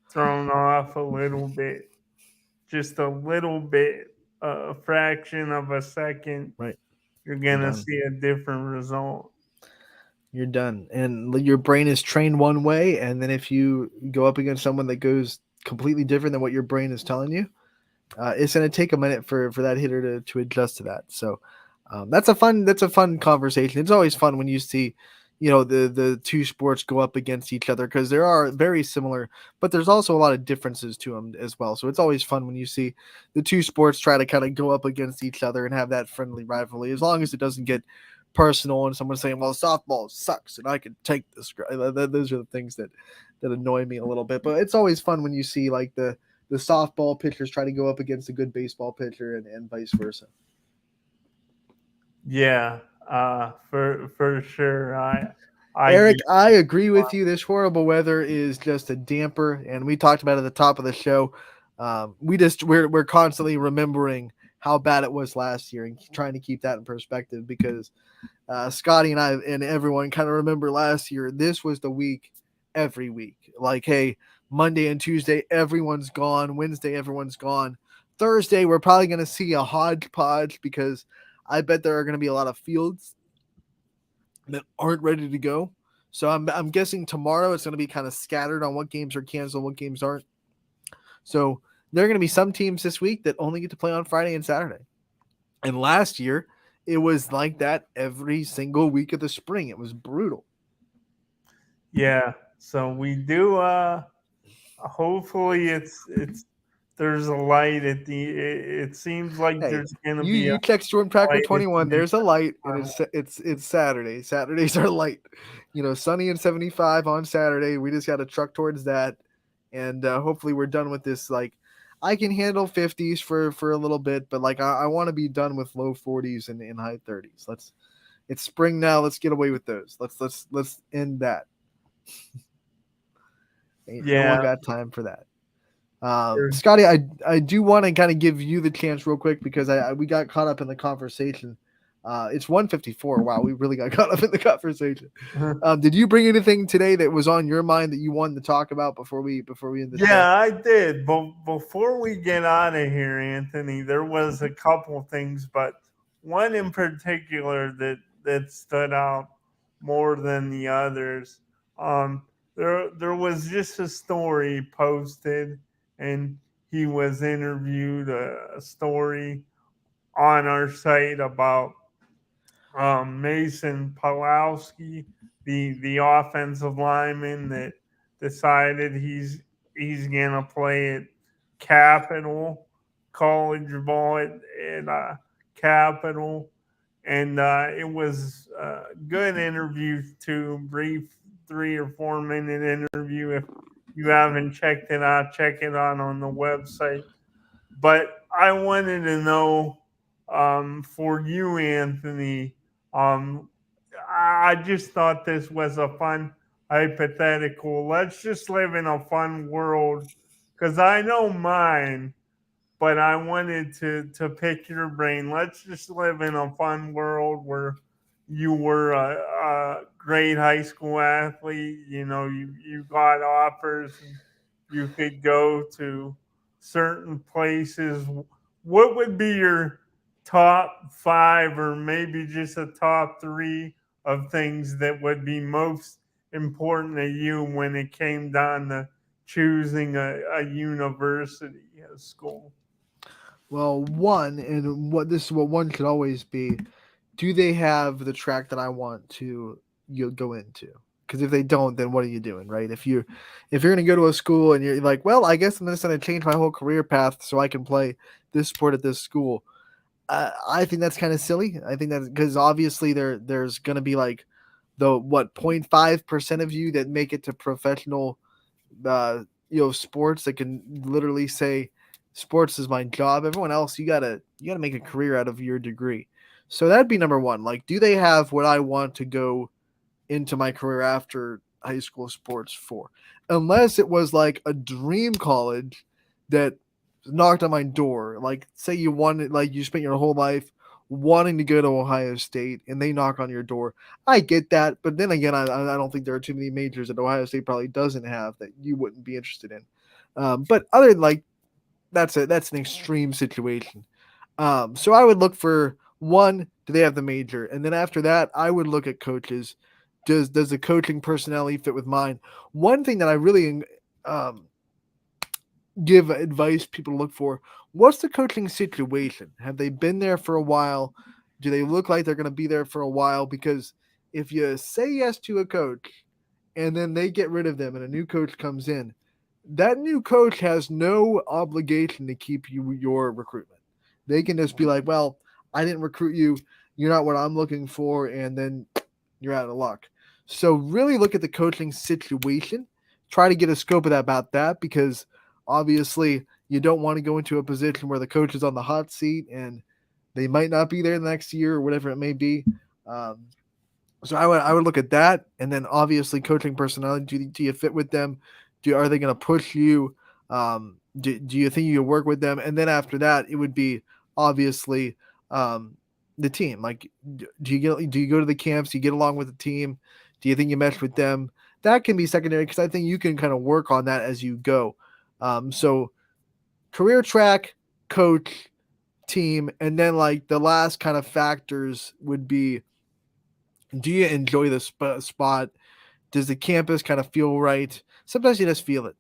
thrown off a little bit, just a little bit, a fraction of a second, Right. you're You're gonna done. see a different result. You're done. And your brain is trained one way, and then if you go up against someone that goes completely different than what your brain is telling you, it's going to take a minute for that hitter to adjust to that. So that's a fun conversation. It's always fun when you see, the two sports go up against each other because there are very similar, but there's also a lot of differences to them as well. So it's always fun when you see the two sports try to kind of go up against each other and have that friendly rivalry, as long as it doesn't get personal and someone saying, "Well, softball sucks," and I can take this. Those are the things that annoy me a little bit. But it's always fun when you see like the softball pitchers try to go up against a good baseball pitcher and vice versa. Yeah, for sure. I Eric, get I agree with you. This horrible weather is just a damper, and we talked about it at the top of the show. We're constantly remembering how bad it was last year and trying to keep that in perspective because Scotty and I and everyone kind of remember last year. This was the week every week. Like, hey, Monday and Tuesday, everyone's gone. Wednesday, everyone's gone. Thursday, we're probably going to see a hodgepodge because I bet there are going to be a lot of fields that aren't ready to go. So I'm guessing tomorrow it's going to be kind of scattered on what games are canceled, what games aren't. So there are going to be some teams this week that only get to play on Friday and Saturday. And last year, it was like that every single week of the spring. It was brutal. yeah. So we do. Hopefully, it's there's a light at the. It seems like Hey, there's gonna you be a you check Storm Tracker light at 21. the end There's a light, and of the it's Saturday. Saturdays are light. Sunny and 75 on Saturday. We just got to truck towards that, and hopefully we're done with this. Like, I can handle 50s for a little bit, but like I want to be done with low 40s and high 30s. It's spring now. Let's get away with those. Let's end that. Ain't no one yeah. got time for that. There's, Scotty, I do want to kind of give you the chance real quick because we got caught up in the conversation. It's 1:54. Wow, we really got caught up in the conversation. Did you bring anything today that was on your mind that you wanted to talk about before we end the show? Yeah, I did. But before we get out of here, Anthony, there was a couple things, but one in particular that stood out more than the others. There was just a story posted, and he was interviewed. A story on our site about Mason Pawlowski, the offensive lineman that decided he's gonna play at Capital College ball at Capital, and it was a good interview too. Brief 3 or 4 minute interview. If you haven't checked it out, check it out on the website. But I wanted to know for you, Anthony. Um, I just thought this was a fun hypothetical. Let's just live in a fun world because I know mine, but I wanted to pick your brain. Let's just live in a fun world where you were a great high school athlete. You got offers and you could go to certain places. What would be your top five, or maybe just a top three of things that would be most important to you when it came down to choosing a university, a school? Well, one, and what this is what one should always be: do they have the track that I want to go into? Because if they don't, then what are you doing, right? If you're going to go to a school and you're like, well, I guess I'm just going to change my whole career path so I can play this sport at this school. I think that's kind of silly. I think that because obviously there's going to be like the 0.5% of you that make it to professional sports that can literally say sports is my job. Everyone else, you gotta make a career out of your degree. So that'd be number one. Like, do they have what I want to go into my career after high school sports for? Unless it was like a dream college that knocked on my door. Like, say you wanted, like, you spent your whole life wanting to go to Ohio State and they knock on your door. I get that, but then again, I don't think there are too many majors that Ohio State probably doesn't have that you wouldn't be interested in. But other than like that's an extreme situation. So I would look for one, do they have the major, and then after that, I would look at coaches. Does the coaching personality fit with mine? One thing that I really um, give advice people to look for: what's the coaching situation? Have they been there for a while? Do they look like they're going to be there for a while? Because if you say yes to a coach and then they get rid of them and a new coach comes in, that new coach has no obligation to keep your recruitment. They can just be like, well, I didn't recruit you. You're not what I'm looking for. And then you're out of luck. So really look at the coaching situation. Try to get a scope of that about that, because obviously you don't want to go into a position where the coach is on the hot seat and they might not be there the next year or whatever it may be. So I would look at that, and then obviously coaching personality. Do you fit with them? Are they going to push you? Do you think you can work with them? And then after that, it would be obviously the team. Like, do you go to the camps? Do you get along with the team? Do you think you mesh with them? That can be secondary, because I think you can kind of work on that as you go. So career track, coach, team, and then like the last kind of factors would be: do you enjoy the spot? Does the campus kind of feel right? Sometimes you just feel it.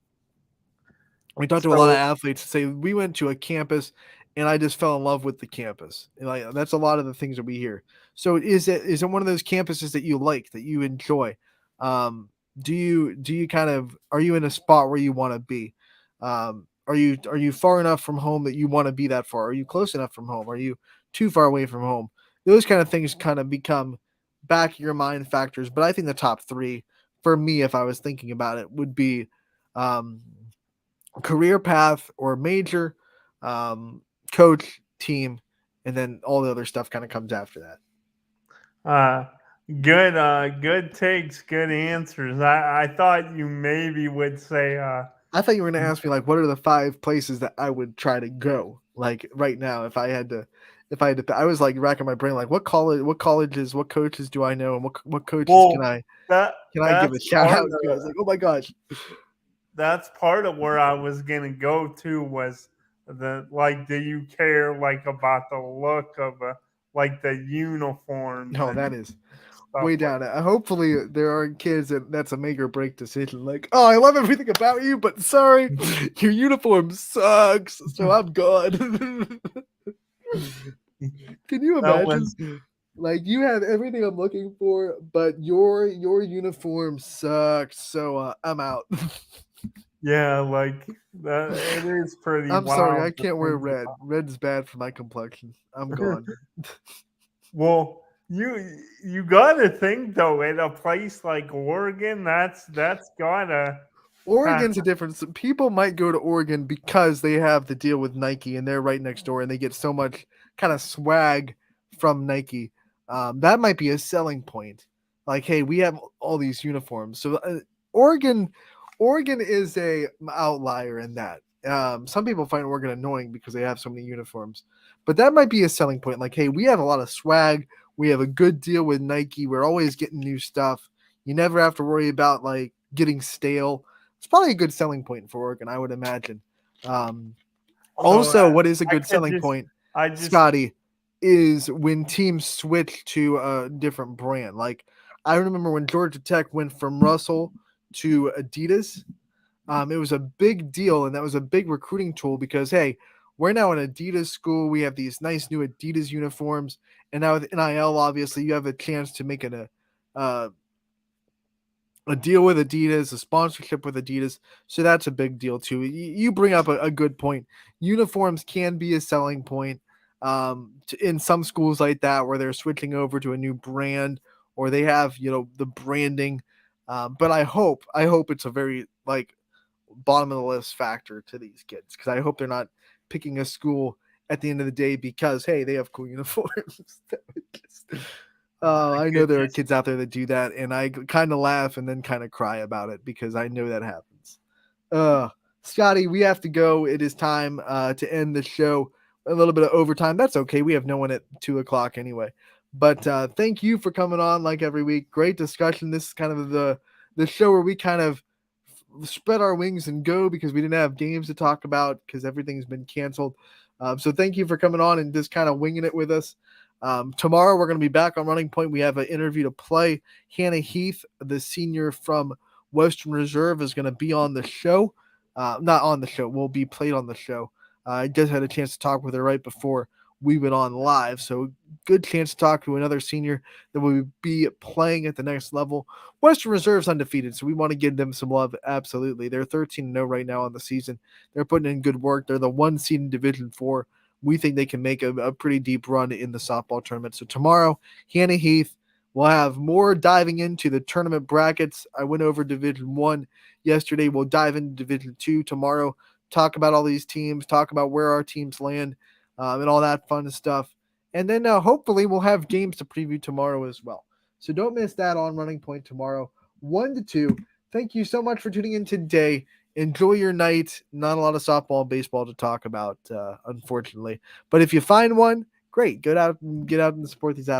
We talked to a lot of So athletes say we went to a campus and I just fell in love with the campus. And like, that's a lot of the things that we hear. So is it one of those campuses that you like, that you enjoy? Do you kind of, are you in a spot where you want to be? Are you far enough from home that you want to be that far? Are you close enough from home? Are you too far away from home? Those kind of things kind of become back of your mind factors. But I think the top three for me, if I was thinking about it, would be um, career path or major, coach, team, and then all the other stuff kind of comes after that. uh, good takes, good answers. I thought you maybe would say I thought you were going to ask me like, what are the 5 places that I would try to go? Like right now, if I had to, I was like racking my brain, like what colleges, what coaches do I know, and what coaches well that can I give a that's shout part out to? I was of like, oh my gosh. that's part of where I was gonna go to, was the, like, do you care like about the look of like the uniforms No, that and is stuff way like down. Hopefully, there aren't kids that's a make or break decision. Like, oh, I love everything about you, but sorry, your uniform sucks, so I'm gone. Can you that imagine? was Like, you have everything I'm looking for, but your uniform sucks, so I'm out. yeah, like that. It is pretty I'm sorry, I wild to can't wear think red. Red's bad for my complexion. I'm about. gone. Well, you gotta think though, in a place like Oregon, that's gotta kind Oregon's a difference. People might go to Oregon because they have the deal with Nike and they're right next door and they get so much kind of swag from Nike. That might be a selling point. Like, hey, we have all these uniforms. So Oregon, Oregon is a outlier in that. Some people find Oregon annoying because they have so many uniforms, but that might be a selling point. Like, hey, we have a lot of swag. We have a good deal with Nike. We're always getting new stuff. You never have to worry about like getting stale. It's probably a good selling point for Oregon, I would imagine. so Also, what is a I good could selling just point, I just Scotty, is when teams switch to a different brand. Like, I remember when Georgia Tech went from Russell to Adidas. It was a big deal, and that was a big recruiting tool because, hey, we're now an Adidas school. We have these nice new Adidas uniforms, and now with NIL, obviously, you have a chance to make a deal with Adidas, a sponsorship with Adidas. So that's a big deal too. You bring up a good point. Uniforms can be a selling point in some schools like that where they're switching over to a new brand or they have, the branding. But I hope it's a very bottom of the list factor to these kids because I hope they're not picking a school at the end of the day because, hey, they have cool uniforms. I know there are kids out there that do that, and I kind of laugh and then kind of cry about it because I know that happens. Scotty, we have to go. It is time to end the show. A little bit of overtime. That's okay. We have no one at 2:00 anyway. But thank you for coming on like every week. Great discussion. This is kind of the show where we kind of spread our wings and go because we didn't have games to talk about because everything's been canceled. So thank you for coming on and just kind of winging it with us. Tomorrow we're going to be back on Running Point. We have an interview to play. Hannah Heath, the senior from Western Reserve, is going to be on the show. Not on the show. Will be played on the show. I just had a chance to talk with her right before we went on live. So good chance to talk to another senior that will be playing at the next level. Western Reserve's undefeated, so we want to give them some love. Absolutely. They're 13-0 right now on the season. They're putting in good work. They're the 1 seed in Division 4. We think they can make a pretty deep run in the softball tournament. So tomorrow, Hannah Heath will have more diving into the tournament brackets. I went over Division 1 yesterday. We'll dive into Division 2 tomorrow, talk about all these teams, talk about where our teams land, and all that fun stuff. And then hopefully we'll have games to preview tomorrow as well. So don't miss that on Running Point tomorrow, 1 to 2. Thank you so much for tuning in today. Enjoy your night. Not a lot of softball and baseball to talk about, unfortunately. But if you find one, great. Get out and support these athletes.